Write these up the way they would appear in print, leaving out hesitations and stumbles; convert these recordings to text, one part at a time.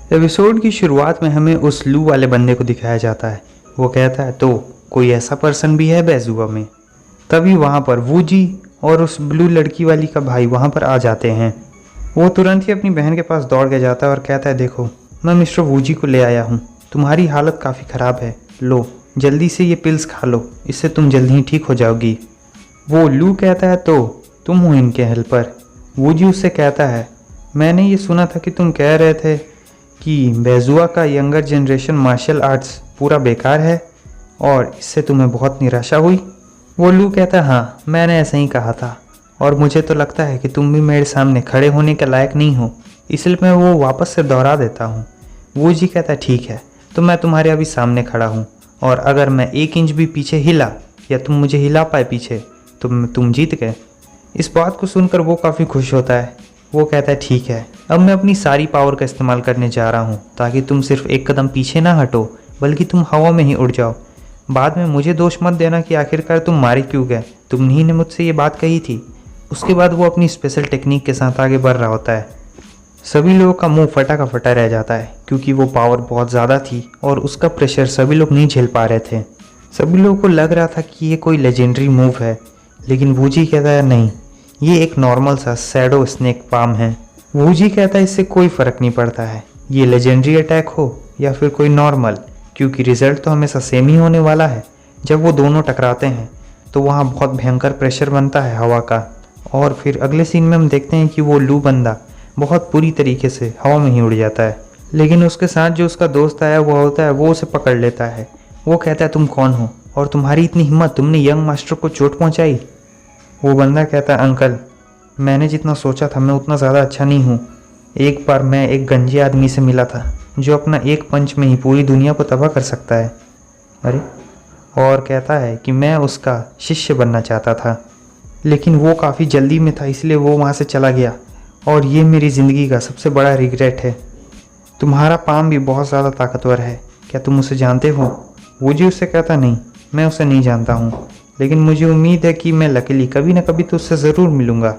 Episode की शुरुआत में हमें उस लू वाले बंदे को दिखाया जाता है। वो कहता है तो कोई ऐसा पर्सन भी है बैजुआ में। तभी वहाँ पर वूजी और उस ब्लू लड़की वाली का भाई वहाँ पर आ जाते हैं। वो तुरंत ही अपनी बहन के पास दौड़ के जाता है और कहता है देखो मैं मिस्टर वूजी को ले आया हूँ, तुम्हारी हालत काफ़ी ख़राब है, लो जल्दी से ये पिल्स खा लो, इससे तुम जल्दी ही ठीक हो जाओगी। वो लू कहता है तो तुम हो इनके हेल्पर। वूजी उससे कहता है मैंने ये सुना था कि तुम कह रहे थे कि बैजुआ का यंगर जनरेशन मार्शल आर्ट्स पूरा बेकार है और इससे तुम्हें बहुत निराशा हुई। वो लू कहता है हाँ मैंने ऐसा ही कहा था और मुझे तो लगता है कि तुम भी मेरे सामने खड़े होने के लायक नहीं हो, इसलिए मैं वो वापस से दोहरा देता हूँ। वो जी कहता है ठीक है तो मैं तुम्हारे अभी सामने खड़ा हूँ और अगर मैं 1 इंच भी पीछे हिला या तुम मुझे हिला पाए पीछे तो तुम जीत गए। इस बात को सुनकर वो काफ़ी खुश होता है। वो कहता है ठीक है अब मैं अपनी सारी पावर का इस्तेमाल करने जा रहा हूँ ताकि तुम सिर्फ 1 कदम पीछे ना हटो बल्कि तुम हवा में ही उड़ जाओ। बाद में मुझे दोष मत देना कि आखिरकार तुम मारे क्यों गए, तुमने ही मुझसे ये बात कही थी। उसके बाद वो अपनी स्पेशल टेक्निक के साथ आगे बढ़ रहा होता है। सभी लोगों का मुंह फटा का फटा रह जाता है क्योंकि वो पावर बहुत ज़्यादा थी और उसका प्रेशर सभी लोग नहीं झेल पा रहे थे। सभी लोगों को लग रहा था कि ये कोई लेजेंडरी मूव है, लेकिन वूजी कहता है नहीं ये एक नॉर्मल सा शैडो स्नेक पाम है। वूजी कहता है इससे कोई फ़र्क नहीं पड़ता है ये लेजेंडरी अटैक हो या फिर कोई नॉर्मल, क्योंकि रिजल्ट तो हमेशा सेम ही होने वाला है। जब वो दोनों टकराते हैं तो वहाँ बहुत भयंकर प्रेशर बनता है हवा का और फिर अगले सीन में हम देखते हैं कि वो लू बंदा बहुत बुरी तरीके से हवा में ही उड़ जाता है। लेकिन उसके साथ जो उसका दोस्त आया हुआ होता है वो उसे पकड़ लेता है। वो कहता है तुम कौन हो और तुम्हारी इतनी हिम्मत, तुमने यंग मास्टर को चोट पहुँचाई। वो बंदा कहता है अंकल मैंने जितना सोचा था मैं उतना ज़्यादा अच्छा नहीं हूँ। एक बार मैं एक गंजे आदमी से मिला था जो अपना एक पंच में ही पूरी दुनिया को तबाह कर सकता है। अरे और कहता है कि मैं उसका शिष्य बनना चाहता था लेकिन वो काफ़ी जल्दी में था इसलिए वो वहाँ से चला गया और ये मेरी ज़िंदगी का सबसे बड़ा रिग्रेट है। तुम्हारा पाम भी बहुत ज़्यादा ताकतवर है, क्या तुम उसे जानते हो? वो जी उससे कहता नहीं मैं उसे नहीं जानता हूँ, लेकिन मुझे उम्मीद है कि मैं लकीली कभी ना कभी तो उससे ज़रूर मिलूँगा।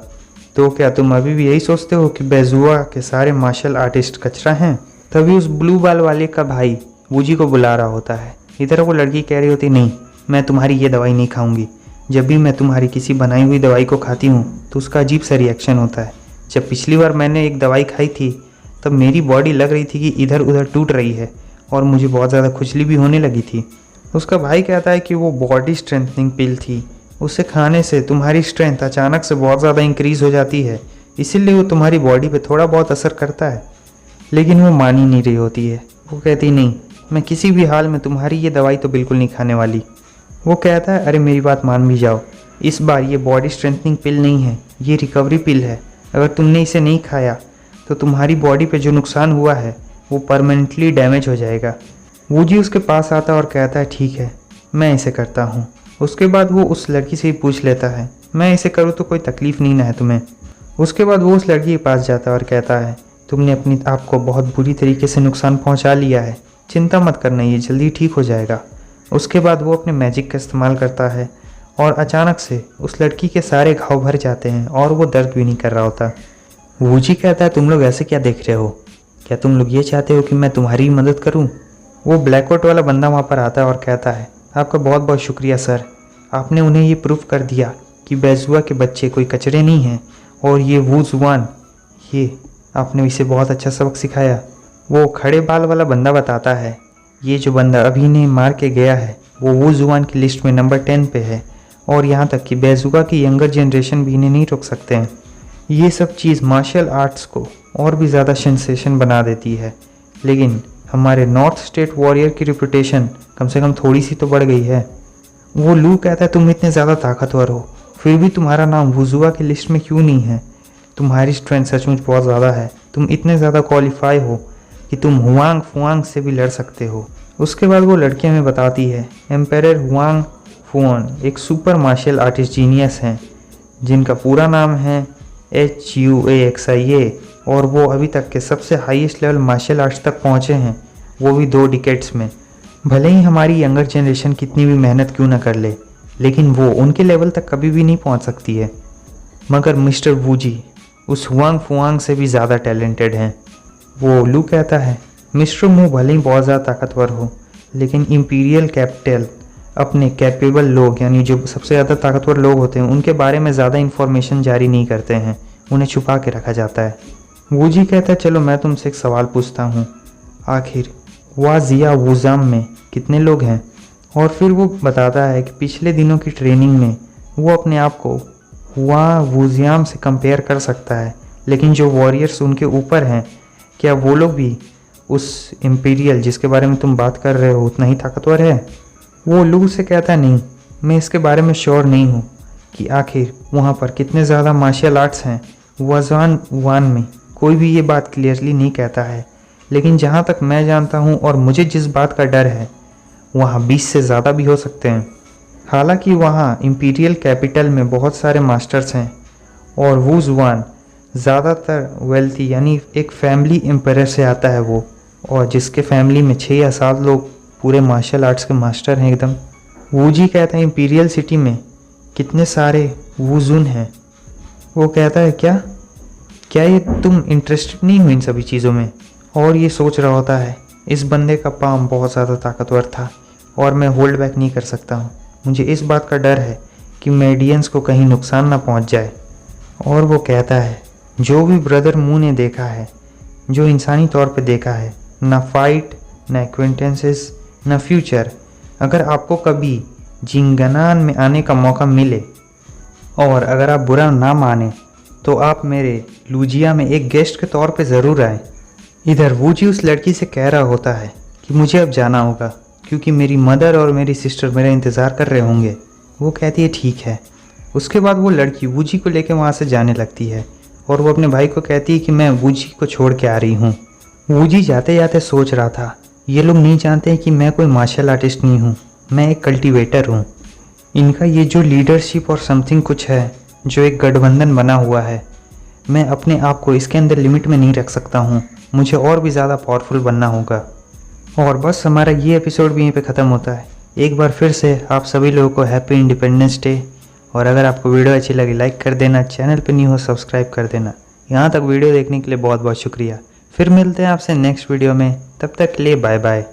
तो क्या तुम अभी भी यही सोचते हो कि बैजुआ के सारे मार्शल आर्टिस्ट कचरा हैं? तभी उस ब्लू बाल वाले का भाई वूजी को बुला रहा होता है। इधर वो लड़की कह रही होती नहीं मैं तुम्हारी ये दवाई नहीं खाऊंगी। जब भी मैं तुम्हारी किसी बनाई हुई दवाई को खाती हूँ तो उसका अजीब सा रिएक्शन होता है। जब पिछली बार मैंने एक दवाई खाई थी तब मेरी बॉडी लग रही थी कि इधर उधर टूट रही है और मुझे बहुत ज़्यादा खुजली भी होने लगी थी। उसका भाई कहता है कि वो बॉडी स्ट्रेंथनिंग पिल थी, उसे खाने से तुम्हारी स्ट्रेंथ अचानक से बहुत ज़्यादा इंक्रीज़ हो जाती है, इसीलिए वो तुम्हारी बॉडी पे थोड़ा बहुत असर करता है। लेकिन वो मान ही नहीं रही होती है। वो कहती नहीं मैं किसी भी हाल में तुम्हारी ये दवाई तो बिल्कुल नहीं खाने वाली। वो कहता है अरे मेरी बात मान भी जाओ, इस बार ये बॉडी स्ट्रेंथनिंग पिल नहीं है, ये रिकवरी पिल है। अगर तुमने इसे नहीं खाया तो तुम्हारी बॉडी पे जो नुकसान हुआ है वो परमानेंटली डैमेज हो जाएगा। वो जी उसके पास आता है और कहता है ठीक है मैं इसे करता हूँ। उसके बाद वो उस लड़की से ही पूछ लेता है मैं इसे करूँ तो कोई तकलीफ़ नहीं ना है तुम्हें? उसके बाद वो उस लड़की के पास जाता है और कहता है तुमने अपनी आप को बहुत बुरी तरीके से नुकसान पहुँचा लिया है, चिंता मत करना ये जल्दी ठीक हो जाएगा। उसके बाद वो अपने मैजिक का इस्तेमाल करता है और अचानक से उस लड़की के सारे घाव भर जाते हैं और वो दर्द भी नहीं कर रहा होता। वूजी कहता है तुम लोग ऐसे क्या देख रहे हो, क्या तुम लोग ये चाहते हो कि मैं तुम्हारी मदद करूं? वो ब्लैक कोट वाला बंदा वहाँ पर आता है और कहता है आपका बहुत बहुत शुक्रिया सर, आपने उन्हें ये प्रूफ कर दिया कि बैजुआ के बच्चे कोई कचरे नहीं हैं और ये वू जुआन, ये आपने इसे बहुत अच्छा सबक सिखाया। वो खड़े बाल वाला बंदा बताता है ये जो बंदा अभी ने मार के गया है वो वू जुआन की लिस्ट में नंबर 10 पे है और यहाँ तक कि बैजुआ की यंगर जनरेशन भी इन्हें नहीं रोक सकते हैं। ये सब चीज़ मार्शल आर्ट्स को और भी ज़्यादा सेंसेशन बना देती है, लेकिन हमारे नॉर्थ स्टेट वॉरियर की रिपुटेशन कम से कम थोड़ी सी तो बढ़ गई है। वो लू कहता है तुम इतने ज़्यादा ताकतवर हो फिर भी तुम्हारा नाम वुजुआ की लिस्ट में क्यों नहीं है? तुम्हारी स्ट्रेंथ सचमुच बहुत ज़्यादा है, तुम इतने ज़्यादा क्वालिफाई हो कि तुम हुआंग फुआंग से भी लड़ सकते हो। उसके बाद वो लड़की हमें बताती है एम्पेरर हुआंग फुआन एक सुपर मार्शल आर्टिस्ट जीनियस हैं जिनका पूरा नाम है HUAXIA और वो अभी तक के सबसे हाईएस्ट लेवल मार्शल आर्ट्स तक पहुँचे हैं, वो भी 2 डिकेड्स में। भले ही हमारी यंगर जनरेशन कितनी भी मेहनत क्यों ना कर ले, लेकिन वो उनके लेवल तक कभी भी नहीं पहुँच सकती है। मगर मिस्टर वूजी उस हुआंग फुआंग से भी ज़्यादा टैलेंटेड हैं। वो लू कहता है मिस्टर मू भले ही बहुत ज़्यादा ताकतवर हो, लेकिन इम्पीरियल कैपिटल अपने कैपेबल लोग यानी जो सबसे ज़्यादा ताकतवर लोग होते हैं उनके बारे में ज़्यादा इन्फॉर्मेशन जारी नहीं करते हैं, उन्हें छुपा के रखा जाता है। वूजी कहता है चलो मैं तुमसे एक सवाल पूछता हूँ, आखिर वाजिया वूजाम में कितने लोग हैं? और फिर वो बताता है कि पिछले दिनों की ट्रेनिंग में वो अपने आप को हुआ वूजियाम से कंपेयर कर सकता है, लेकिन जो वॉरियर्स उनके ऊपर हैं क्या वो लोग भी उस इम्पीरियल जिसके बारे में तुम बात कर रहे हो उतना ही ताकतवर है? वो लू से कहता है नहीं, मैं इसके बारे में श्योर नहीं हूँ कि आखिर वहाँ पर कितने ज़्यादा मार्शल आर्ट्स हैं। वज़ान वान में कोई भी ये बात क्लियरली नहीं कहता है, लेकिन जहाँ तक मैं जानता हूँ और मुझे जिस बात का डर है वहाँ 20 से ज़्यादा भी हो सकते हैं। हालांकि वहाँ इम्पीरियल कैपिटल में बहुत सारे मास्टर्स हैं और वूज़वान ज़्यादातर वेल्थी यानी एक फैमिली एम्पायर से आता है वो, और जिसके फैमिली में 6 या 7 लोग पूरे मार्शल आर्ट्स के मास्टर हैं एकदम। वूजी कहता है इम्पीरियल सिटी में कितने सारे वूजुन हैं। वो कहता है क्या ये तुम इंटरेस्टेड नहीं हो इन सभी चीज़ों में? और ये सोच रहा होता है इस बंदे का पाम बहुत ज़्यादा ताकतवर था और मैं होल्ड बैक नहीं कर सकता हूँ, मुझे इस बात का डर है कि मेडियंस को कहीं नुकसान ना पहुँच जाए। और वो कहता है जो भी ब्रदर मू ने देखा है, जो इंसानी तौर पे देखा है, ना फाइट ना एक्वेंटेंसेस ना फ्यूचर, अगर आपको कभी जिंगनान में आने का मौका मिले और अगर आप बुरा ना माने तो आप मेरे लूजिया में एक गेस्ट के तौर पे ज़रूर आए। इधर वूजी उस लड़की से कह रहा होता है कि मुझे अब जाना होगा क्योंकि मेरी मदर और मेरी सिस्टर मेरा इंतज़ार कर रहे होंगे। वो कहती है ठीक है। उसके बाद वो लड़की वूजी को लेकर वहाँ से जाने लगती है और वो अपने भाई को कहती है कि मैं वूजी को छोड़ के आ रही हूँ। वूजी जाते जाते सोच रहा था ये लोग नहीं जानते कि मैं कोई मार्शल आर्टिस्ट नहीं हूँ, मैं एक कल्टीवेटर हूँ। इनका ये जो लीडरशिप और समथिंग कुछ है जो एक गठबंधन बना हुआ है, मैं अपने आप को इसके अंदर लिमिट में नहीं रख सकता हूँ, मुझे और भी ज़्यादा पावरफुल बनना होगा। और बस हमारा ये एपिसोड भी यहीं पे ख़त्म होता है। एक बार फिर से आप सभी लोगों को हैप्पी इंडिपेंडेंस डे। और अगर आपको वीडियो अच्छी लगी लाइक कर देना, चैनल पे न्यू हो सब्सक्राइब कर देना। यहाँ तक वीडियो देखने के लिए बहुत बहुत शुक्रिया। फिर मिलते हैं आपसे नेक्स्ट वीडियो में, तब तक के लिए बाय बाय।